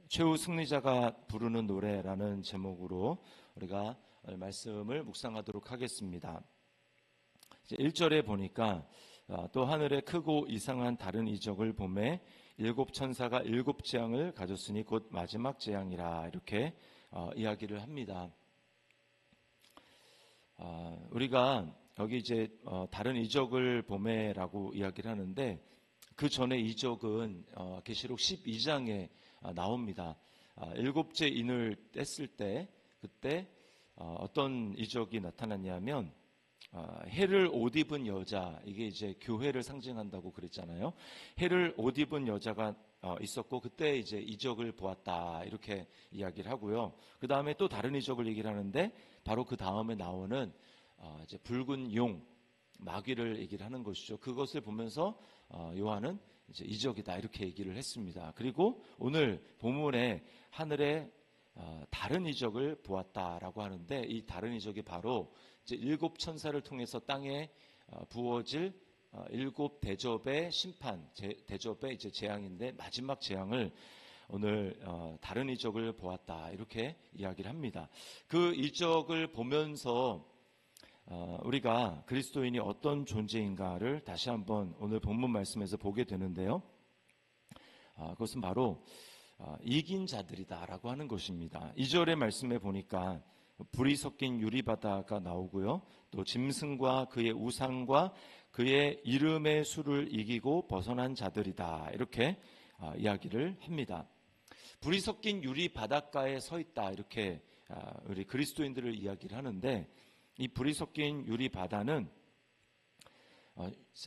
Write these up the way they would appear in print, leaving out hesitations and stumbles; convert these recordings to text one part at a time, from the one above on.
최후 승리자가 부르는 노래라는 제목으로 우리가 말씀을 묵상하도록 하겠습니다. 1절에 보니까 또 하늘에 크고 이상한 다른 이적을 보매 일곱 천사가 일곱 재앙을 가졌으니 곧 마지막 재앙이라 이렇게 이야기를 합니다. 우리가 여기 이제 다른 이적을 보매라고 이야기를 하는데 그 전에 이적은 계시록 12장에 나옵니다. 일곱째 인을 뗐을 때 그때 어떤 이적이 나타났냐면 해를 옷 입은 여자, 이게 이제 교회를 상징한다고 그랬잖아요. 해를 옷 입은 여자가 있었고 그때 이제 이적을 보았다 이렇게 이야기를 하고요. 그 다음에 또 다른 이적을 얘기를 하는데 바로 그 다음에 나오는 이제 붉은 용, 마귀를 얘기를 하는 것이죠. 그것을 보면서 요한은 이제 이적이다 이렇게 얘기를 했습니다. 그리고 오늘 본문에 하늘에 다른 이적을 보았다라고 하는데 이 다른 이적이 바로 이제 일곱 천사를 통해서 땅에 부어질 일곱 대접의 심판, 대접의 이제 재앙인데 마지막 재앙을 오늘 다른 이적을 보았다 이렇게 이야기를 합니다. 그 이적을 보면서 우리가 그리스도인이 어떤 존재인가를 다시 한번 오늘 본문 말씀에서 보게 되는데요. 그것은 바로 이긴 자들이다라고 하는 것입니다. 2절의 말씀에 보니까 불이 섞인 유리바다가 나오고요. 또 짐승과 그의 우상과 그의 이름의 수를 이기고 벗어난 자들이다 이렇게 이야기를 합니다. 불이 섞인 유리바닷가에 서 있다 이렇게 우리 그리스도인들을 이야기를 하는데 이 불이 섞인 유리바다는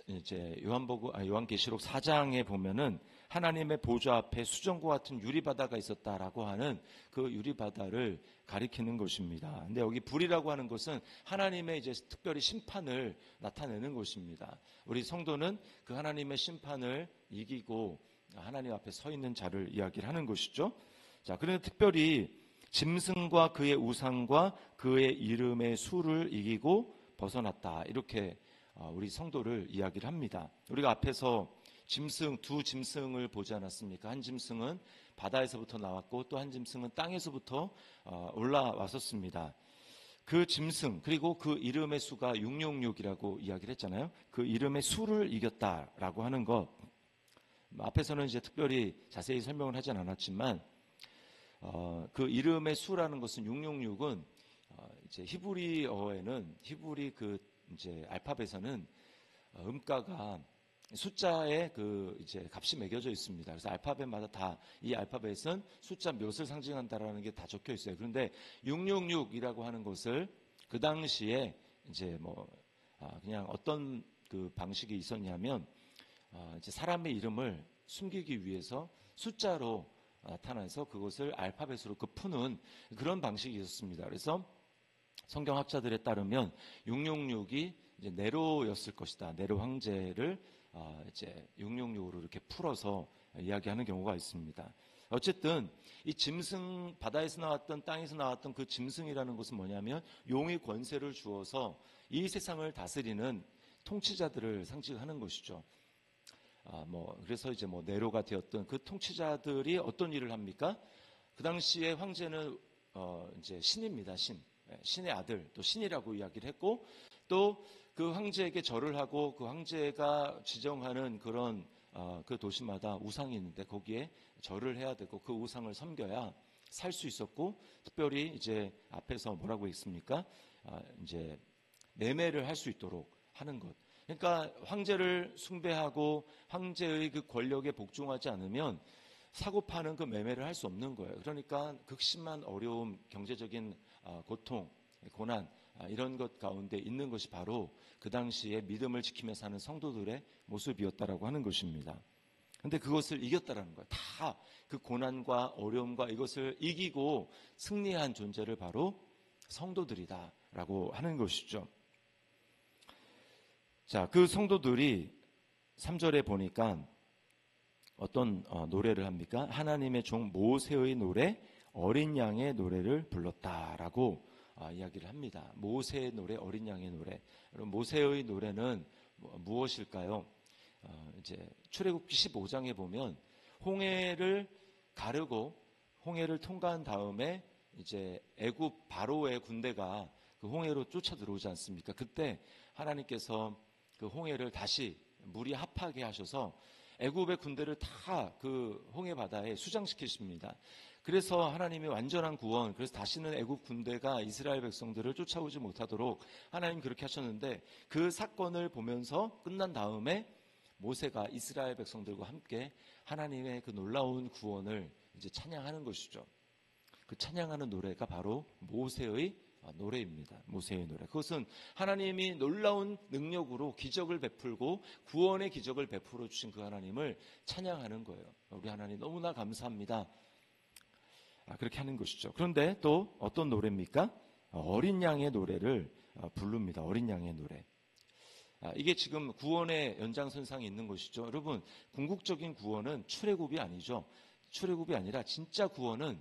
이제 요한계시록 4장에 보면은 하나님의 보좌 앞에 수정과 같은 유리바다가 있었다라고 하는 그 유리바다를 가리키는 것입니다. 근데 여기 불이라고 하는 것은 하나님의 이제 특별히 심판을 나타내는 것입니다. 우리 성도는 그 하나님의 심판을 이기고 하나님 앞에 서 있는 자를 이야기를 하는 것이죠. 자, 그런데 특별히 짐승과 그의 우상과 그의 이름의 수를 이기고 벗어났다 이렇게 우리 성도를 이야기를 합니다. 우리가 앞에서 두 짐승을 보지 않았습니까? 한 짐승은 바다에서부터 나왔고 또 한 짐승은 땅에서부터 올라왔었습니다. 그 짐승 그리고 그 이름의 수가 666이라고 이야기를 했잖아요. 그 이름의 수를 이겼다라고 하는 것 앞에서는 이제 특별히 자세히 설명을 하진 않았지만 그 이름의 수라는 것은 666은 이제 히브리어에는 히브리 그 이제 알파벳에는 음가가 숫자에 그 이제 값이 매겨져 있습니다. 그래서 알파벳마다 다 이 알파벳은 숫자 몇을 상징한다라는 게 다 적혀 있어요. 그런데 666이라고 하는 것을 그 당시에 이제 뭐 그냥 어떤 그 방식이 있었냐면 이제 사람의 이름을 숨기기 위해서 숫자로 나타나서 그것을 알파벳으로 푸는 그런 방식이 있었습니다. 그래서 성경학자들에 따르면 666이 이제 네로였을 것이다. 네로 황제를 이제 666으로 이렇게 풀어서 이야기하는 경우가 있습니다. 어쨌든 이 짐승 바다에서 나왔던 땅에서 나왔던 그 짐승이라는 것은 뭐냐면 용의 권세를 주어서 이 세상을 다스리는 통치자들을 상징하는 것이죠. 그래서 이제 네로가 되었던 그 통치자들이 어떤 일을 합니까? 그 당시에 황제는 이제 신입니다. 신의 아들, 또 신이라고 이야기를 했고, 또 그 황제에게 절을 하고 그 황제가 지정하는 그런 그 도시마다 우상이 있는데 거기에 절을 해야 되고 그 우상을 섬겨야 살 수 있었고, 특별히 이제 앞에서 뭐라고 했습니까? 이제 매매를 할 수 있도록 하는 것. 그러니까 황제를 숭배하고 황제의 그 권력에 복종하지 않으면 사고 파는 그 매매를 할 수 없는 거예요. 그러니까 극심한 어려움, 경제적인 고통, 고난 이런 것 가운데 있는 것이 바로 그 당시에 믿음을 지키며 사는 성도들의 모습이었다라고 하는 것입니다. 그런데 그것을 이겼다라는 거예요. 다 그 고난과 어려움과 이것을 이기고 승리한 존재를 바로 성도들이다라고 하는 것이죠. 자, 그 성도들이 3절에 보니까 어떤 노래를 합니까? 하나님의 종 모세의 노래, 어린 양의 노래를 불렀다라고 이야기를 합니다. 모세의 노래, 어린 양의 노래. 그럼 모세의 노래는 무엇일까요? 이제 출애굽기 15장에 보면 홍해를 가르고 홍해를 통과한 다음에 이제 애굽 바로의 군대가 그 홍해로 쫓아 들어오지 않습니까? 그때 하나님께서 그 홍해를 다시 물이 합하게 하셔서 애굽의 군대를 다 그 홍해 바다에 수장시키십니다. 그래서 하나님의 완전한 구원, 그래서 다시는 애굽 군대가 이스라엘 백성들을 쫓아오지 못하도록 하나님 그렇게 하셨는데, 그 사건을 보면서 끝난 다음에 모세가 이스라엘 백성들과 함께 하나님의 그 놀라운 구원을 이제 찬양하는 것이죠. 그 찬양하는 노래가 바로 모세의 노래입니다. 모세의 노래. 그것은 하나님이 놀라운 능력으로 기적을 베풀고 구원의 기적을 베풀어 주신 그 하나님을 찬양하는 거예요. 우리 하나님 너무나 감사합니다. 그렇게 하는 것이죠. 그런데 또 어떤 노래입니까? 어린 양의 노래를 부릅니다. 어린 양의 노래. 이게 지금 구원의 연장선상에 있는 것이죠. 여러분, 궁극적인 구원은 출애굽이 아니죠. 출애굽이 아니라 진짜 구원은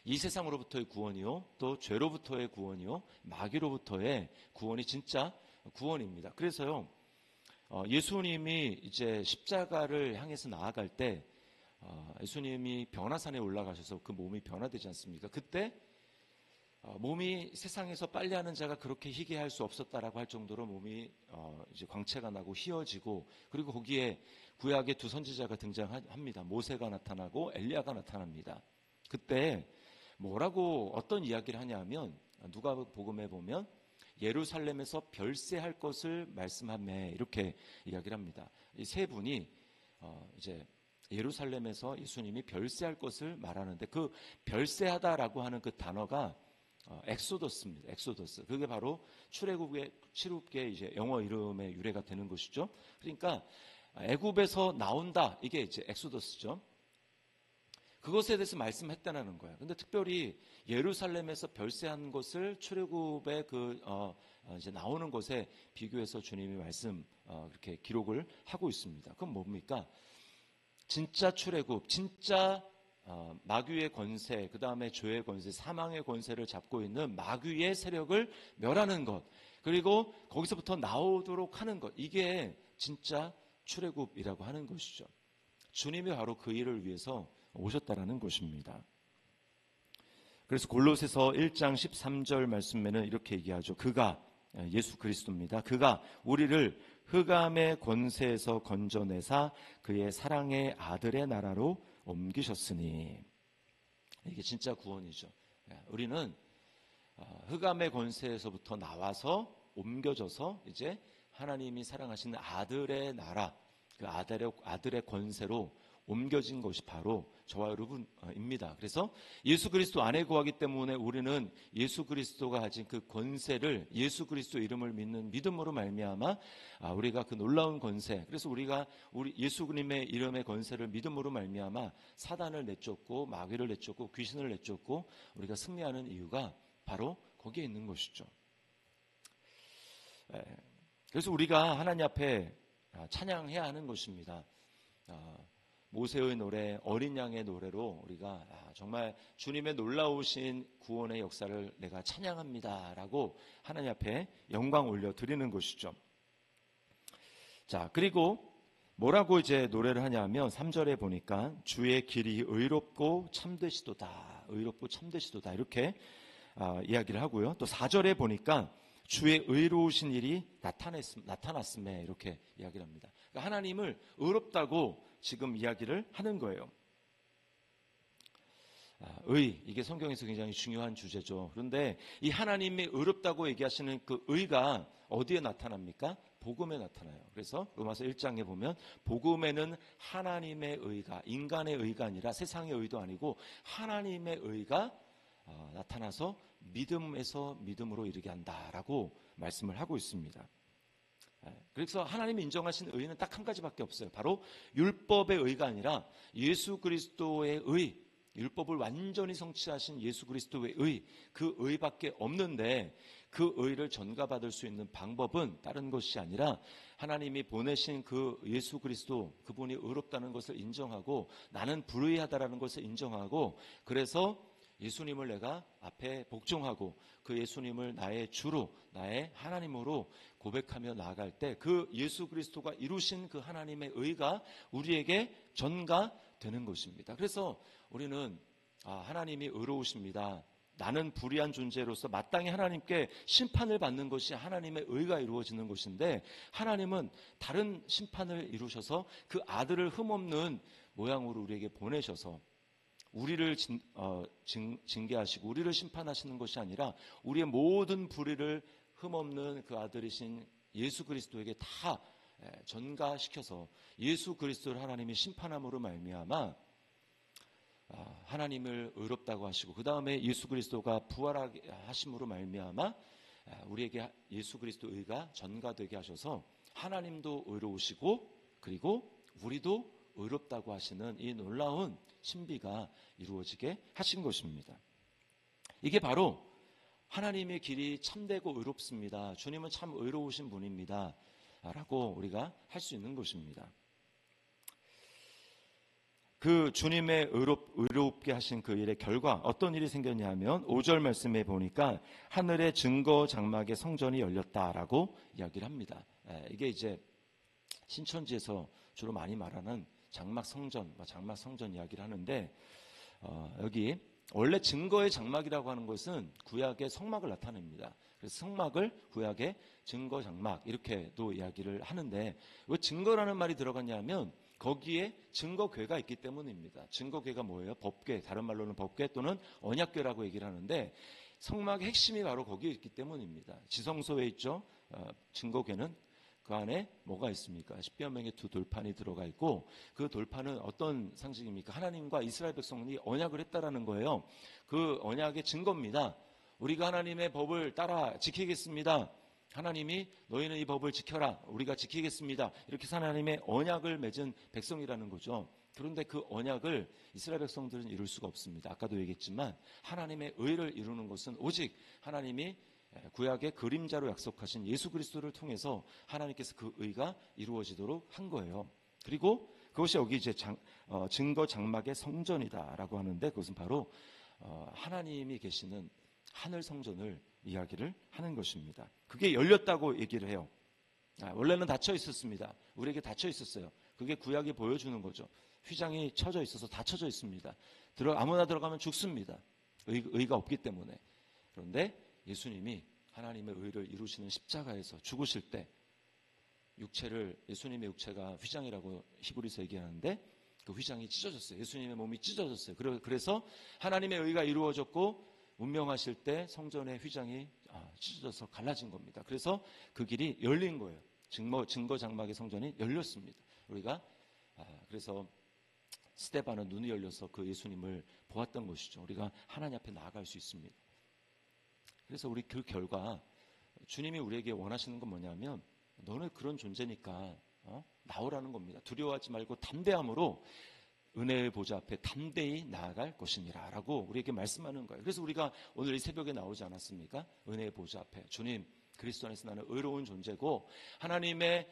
이 세상으로부터의 구원이요, 또 죄로부터의 구원이요, 마귀로부터의 구원이 진짜 구원입니다. 그래서요, 예수님이 이제 십자가를 향해서 나아갈 때 예수님이 변화산에 올라가셔서 그 몸이 변화되지 않습니까? 그때 몸이 세상에서 빨래하는 자가 그렇게 희귀할 수 없었다라고 할 정도로 몸이 이제 광채가 나고 휘어지고, 그리고 거기에 구약의 두 선지자가 등장합니다. 모세가 나타나고 엘리야가 나타납니다. 그때 뭐라고 어떤 이야기를 하냐면, 누가복음에 보면 예루살렘에서 별세할 것을 말씀하며 이렇게 이야기를 합니다. 이 세 분이 이제 예루살렘에서 예수님이 별세할 것을 말하는데, 그 별세하다라고 하는 그 단어가 엑소더스입니다. 엑소더스. 그게 바로 출애굽의 이제 영어 이름의 유래가 되는 것이죠. 그러니까 애굽에서 나온다, 이게 이제 엑소더스죠. 그것에 대해서 말씀했다는 거예요. 근데 특별히 예루살렘에서 별세한 것을 출애굽의 이제 나오는 것에 비교해서 주님이 그렇게 기록을 하고 있습니다. 그건 뭡니까? 진짜 출애굽, 진짜 마귀의 권세, 그 다음에 죄의 권세, 사망의 권세를 잡고 있는 마귀의 세력을 멸하는 것, 그리고 거기서부터 나오도록 하는 것, 이게 진짜 출애굽이라고 하는 것이죠. 주님이 바로 그 일을 위해서 오셨다라는 것입니다. 그래서 골로새서 1장 13절 말씀에는 이렇게 얘기하죠. 그가, 예수 그리스도입니다. 그가 우리를 흑암의 권세에서 건져내사 그의 사랑의 아들의 나라로 옮기셨으니, 이게 진짜 구원이죠. 우리는 흑암의 권세에서부터 나와서 옮겨져서 이제 하나님이 사랑하시는 아들의 나라, 그 아들의 권세로 옮겨진 것이 바로 저와 여러분입니다. 그래서 예수 그리스도 안에 거하기 때문에 우리는 예수 그리스도가 가진 그 권세를, 예수 그리스도 이름을 믿는 믿음으로 말미암아 우리가 그 놀라운 권세, 그래서 우리가 예수님의 이름의 권세를 믿음으로 말미암아 사단을 내쫓고 마귀를 내쫓고 귀신을 내쫓고 우리가 승리하는 이유가 바로 거기에 있는 것이죠. 그래서 우리가 하나님 앞에 찬양해야 하는 것입니다. 모세의 노래, 어린 양의 노래로 우리가 정말 주님의 놀라우신 구원의 역사를 내가 찬양합니다 라고 하나님 앞에 영광 올려드리는 것이죠. 자, 그리고 뭐라고 이제 노래를 하냐면 3절에 보니까 주의 길이 의롭고 참되시도다, 의롭고 참되시도다, 이렇게 이야기를 하고요. 또 4절에 보니까 주의 의로우신 일이 나타났음에 이렇게 이야기를 합니다. 그러니까 하나님을 의롭다고 지금 이야기를 하는 거예요. 이게 성경에서 굉장히 중요한 주제죠. 그런데 이 하나님이 의롭다고 얘기하시는 그 의가 어디에 나타납니까? 복음에 나타나요. 그래서 로마서 1장에 보면 복음에는 하나님의 의가, 인간의 의가 아니라 세상의 의도 아니고 하나님의 의가 나타나서 믿음에서 믿음으로 이르게 한다라고 말씀을 하고 있습니다. 그래서 하나님이 인정하신 의는 딱 한 가지밖에 없어요. 바로 율법의 의가 아니라 예수 그리스도의 의, 율법을 완전히 성취하신 예수 그리스도의 의, 그 의밖에 없는데, 그 의를 전가받을 수 있는 방법은 다른 것이 아니라 하나님이 보내신 그 예수 그리스도, 그분이 의롭다는 것을 인정하고 나는 불의하다라는 것을 인정하고, 그래서 예수님을 내가 앞에 복종하고 그 예수님을 나의 주로, 나의 하나님으로 고백하며 나아갈 때 그 예수 그리스도가 이루신 그 하나님의 의가 우리에게 전가되는 것입니다. 그래서 우리는 하나님이 의로우십니다. 나는 불의한 존재로서 마땅히 하나님께 심판을 받는 것이 하나님의 의가 이루어지는 것인데, 하나님은 다른 심판을 이루셔서 그 아들을 흠없는 모양으로 우리에게 보내셔서 우리를 징계하시고 우리를 심판하시는 것이 아니라 우리의 모든 불의를 흠없는 그 아들이신 예수 그리스도에게 다 전가시켜서 예수 그리스도를 하나님이 심판함으로 말미암아 하나님을 의롭다고 하시고, 그 다음에 예수 그리스도가 부활하게 하심으로 말미암아 우리에게 예수 그리스도 의가 전가되게 하셔서 하나님도 의로우시고 그리고 우리도 의롭다고 하시는 이 놀라운 신비가 이루어지게 하신 것입니다. 이게 바로 하나님의 길이 참되고 의롭습니다. 주님은 참 의로우신 분입니다. 라고 우리가 할 수 있는 것입니다. 그 주님의 의롭게 하신 그 일의 결과 어떤 일이 생겼냐면 5절 말씀에 보니까 하늘의 증거 장막의 성전이 열렸다라고 이야기를 합니다. 이게 이제 신천지에서 주로 많이 말하는 장막 성전 이야기를 하는데, 여기 원래 증거의 장막이라고 하는 것은 구약의 성막을 나타냅니다. 그래서 성막을 구약의 증거 장막 이렇게도 이야기를 하는데, 왜 증거라는 말이 들어갔냐면 거기에 증거궤가 있기 때문입니다. 증거궤가 뭐예요? 법궤, 다른 말로는 법궤 또는 언약궤라고 얘기를 하는데, 성막의 핵심이 바로 거기에 있기 때문입니다. 지성소에 있죠. 증거궤는 그 안에 뭐가 있습니까? 십계명의 두 돌판이 들어가 있고, 그 돌판은 어떤 상징입니까? 하나님과 이스라엘 백성이 언약을 했다라는 거예요. 그 언약의 증거입니다. 우리가 하나님의 법을 따라 지키겠습니다. 하나님이 너희는 이 법을 지켜라, 우리가 지키겠습니다, 이렇게 하나님의 언약을 맺은 백성이라는 거죠. 그런데 그 언약을 이스라엘 백성들은 이룰 수가 없습니다. 아까도 얘기했지만 하나님의 의를 이루는 것은 오직 하나님이 구약의 그림자로 약속하신 예수 그리스도를 통해서 하나님께서 그 의가 이루어지도록 한 거예요. 그리고 그것이 여기 이제 증거 장막의 성전이다라고 하는데, 그것은 바로 하나님이 계시는 하늘 성전을 이야기를 하는 것입니다. 그게 열렸다고 얘기를 해요. 원래는 닫혀 있었습니다. 우리에게 닫혀 있었어요. 그게 구약이 보여주는 거죠. 휘장이 쳐져 있어서 닫혀져 있습니다. 아무나 들어가면 죽습니다. 의가 없기 때문에. 그런데 예수님이 하나님의 의를 이루시는 십자가에서 죽으실 때 예수님의 육체가 휘장이라고 히브리서 얘기하는데, 그 휘장이 찢어졌어요. 예수님의 몸이 찢어졌어요. 그래서 하나님의 의가 이루어졌고 운명하실 때 성전의 휘장이 찢어져서 갈라진 겁니다. 그래서 그 길이 열린 거예요. 증거 장막의 성전이 열렸습니다. 우리가 그래서 스데반은 눈이 열려서 그 예수님을 보았던 것이죠. 우리가 하나님 앞에 나아갈 수 있습니다. 그래서 우리 그 결과 주님이 우리에게 원하시는 건 뭐냐면, 너는 그런 존재니까 나오라는 겁니다. 두려워하지 말고 담대함으로 은혜의 보좌 앞에 담대히 나아갈 것이니라 라고 우리에게 말씀하는 거예요. 그래서 우리가 오늘 이 새벽에 나오지 않았습니까? 은혜의 보좌 앞에 주님, 그리스도 안에서 나는 의로운 존재고, 하나님의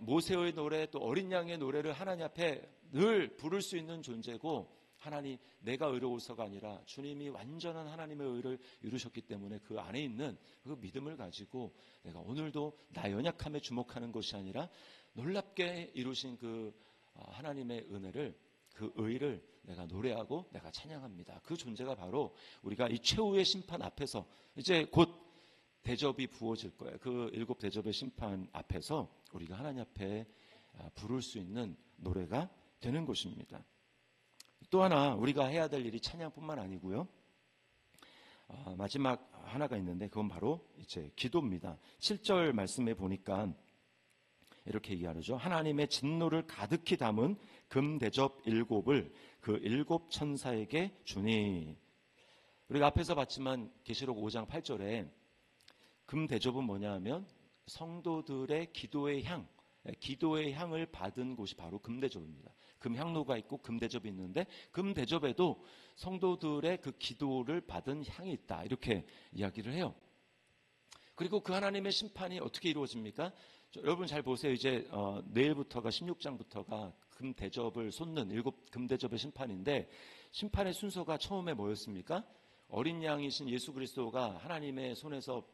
모세의 노래 또 어린 양의 노래를 하나님 앞에 늘 부를 수 있는 존재고, 하나님, 내가 의로워서가 아니라 주님이 완전한 하나님의 의를 이루셨기 때문에 그 안에 있는 그 믿음을 가지고 내가 오늘도 나 연약함에 주목하는 것이 아니라 놀랍게 이루신 그 하나님의 은혜를, 그 의를 내가 노래하고 내가 찬양합니다. 그 존재가 바로 우리가 이 최후의 심판 앞에서 이제 곧 대접이 부어질 거예요. 그 7 대접의 심판 앞에서 우리가 하나님 앞에 부를 수 있는 노래가 되는 것입니다. 또 하나 우리가 해야 될 일이 찬양뿐만 아니고요. 마지막 하나가 있는데 그건 바로 이제 기도입니다. 7절 말씀에 보니까 이렇게 얘기하죠. 하나님의 진노를 가득히 담은 금 대접 7을 그 7 천사에게 주니. 우리가 앞에서 봤지만 계시록 5장 8절에 금 대접은 뭐냐 하면 성도들의 기도의 향을 받은 곳이 바로 금 대접입니다. 금 향로가 있고 금 대접이 있는데, 금 대접에도 성도들의 그 기도를 받은 향이 있다, 이렇게 이야기를 해요. 그리고 그 하나님의 심판이 어떻게 이루어집니까? 여러분 잘 보세요. 이제 내일부터가 16장부터가 금 대접을 쏟는 7 금 대접의 심판인데, 심판의 순서가 처음에 뭐였습니까? 어린 양이신 예수 그리스도가 하나님의 손에서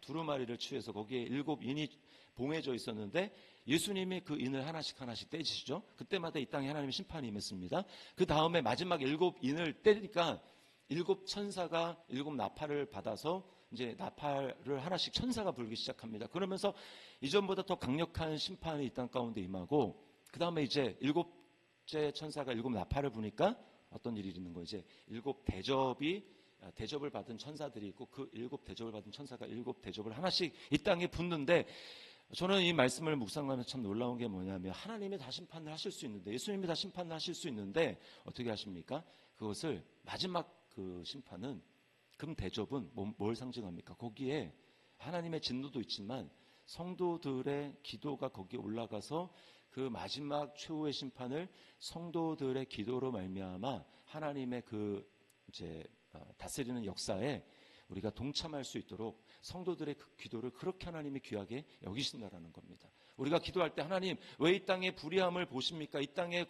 두루마리를 취해서 거기에 7인이 봉해져 있었는데 예수님이 그 인을 하나씩 떼지시죠. 그때마다 이 땅에 하나님의 심판이 임했습니다. 그 다음에 마지막 7인을 떼니까 7천사가 7나팔을 받아서 이제 나팔을 하나씩 천사가 불기 시작합니다. 그러면서 이전보다 더 강력한 심판이 이 땅 가운데 임하고 그 다음에 이제 7째 천사가 7나팔을 부니까 어떤 일이 있는 거예요. 이제 7대접을 받은 천사들이 있고 그 7대접을 받은 천사가 7대접을 하나씩 이 땅에 붓는데 저는 이 말씀을 묵상하면서 참 놀라운 게 뭐냐면 하나님이 다 심판을 하실 수 있는데 예수님이 다 심판을 하실 수 있는데 어떻게 하십니까? 그것을 마지막 그 심판은 금대접은 뭘 상징합니까? 거기에 하나님의 진노도 있지만 성도들의 기도가 거기에 올라가서 그 마지막 최후의 심판을 성도들의 기도로 말미암아 하나님의 그 이제 다스리는 역사에 우리가 동참할 수 있도록 성도들의 그 기도를 그렇게 하나님이 귀하게 여기신다라는 겁니다. 우리가 기도할 때 하나님 왜 이 땅의 불의함을 보십니까? 이 땅의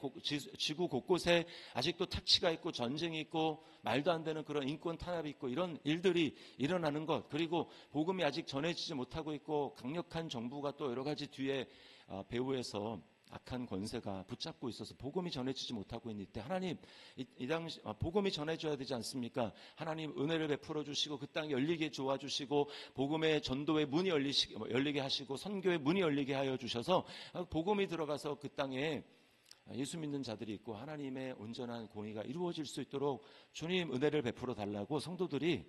지구 곳곳에 아직도 착취가 있고 전쟁이 있고 말도 안 되는 그런 인권 탄압이 있고 이런 일들이 일어나는 것, 그리고 복음이 아직 전해지지 못하고 있고 강력한 정부가 또 여러 가지 뒤에 배후에서 악한 권세가 붙잡고 있어서 복음이 전해지지 못하고 있는 때 하나님 이 당시 복음이 전해져야 되지 않습니까? 하나님 은혜를 베풀어 주시고 그 땅 열리게 도와주시고 복음의 전도의 문이 열리게 하시고 선교의 문이 열리게 하여 주셔서 복음이 들어가서 그 땅에 예수 믿는 자들이 있고 하나님의 온전한 공의가 이루어질 수 있도록 주님 은혜를 베풀어 달라고 성도들이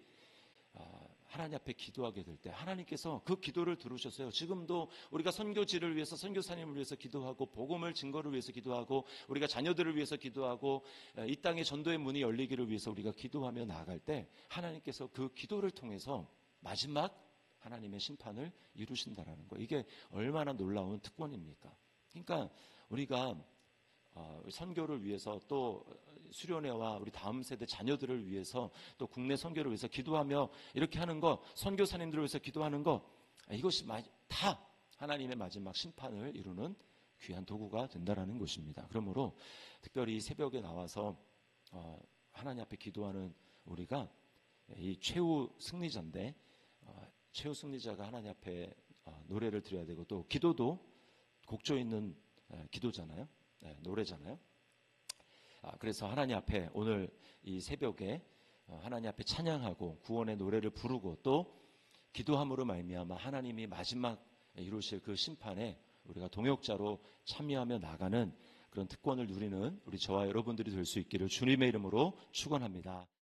하나님 앞에 기도하게 될 때 하나님께서 그 기도를 들으셨어요. 지금도 우리가 선교지를 위해서 선교사님을 위해서 기도하고 복음을 증거를 위해서 기도하고 우리가 자녀들을 위해서 기도하고 이 땅의 전도의 문이 열리기를 위해서 우리가 기도하며 나아갈 때 하나님께서 그 기도를 통해서 마지막 하나님의 심판을 이루신다라는 거예요. 이게 얼마나 놀라운 특권입니까? 그러니까 우리가 선교를 위해서 또 수련회와 우리 다음 세대 자녀들을 위해서 또 국내 선교를 위해서 기도하며 이렇게 하는 거, 선교사님들을 위해서 기도하는 거, 이것이 다 하나님의 마지막 심판을 이루는 귀한 도구가 된다라는 것입니다. 그러므로 특별히 새벽에 나와서 하나님 앞에 기도하는 우리가 이 최후 승리자인데 최후 승리자가 하나님 앞에 노래를 드려야 되고 또 기도도 곡조 있는 기도잖아요. 노래잖아요. 그래서 하나님 앞에 오늘 이 새벽에 하나님 앞에 찬양하고 구원의 노래를 부르고 또 기도함으로 말미암아 하나님이 마지막 이루실 그 심판에 우리가 동역자로 참여하며 나가는 그런 특권을 누리는 우리 저와 여러분들이 될 수 있기를 주님의 이름으로 축원합니다.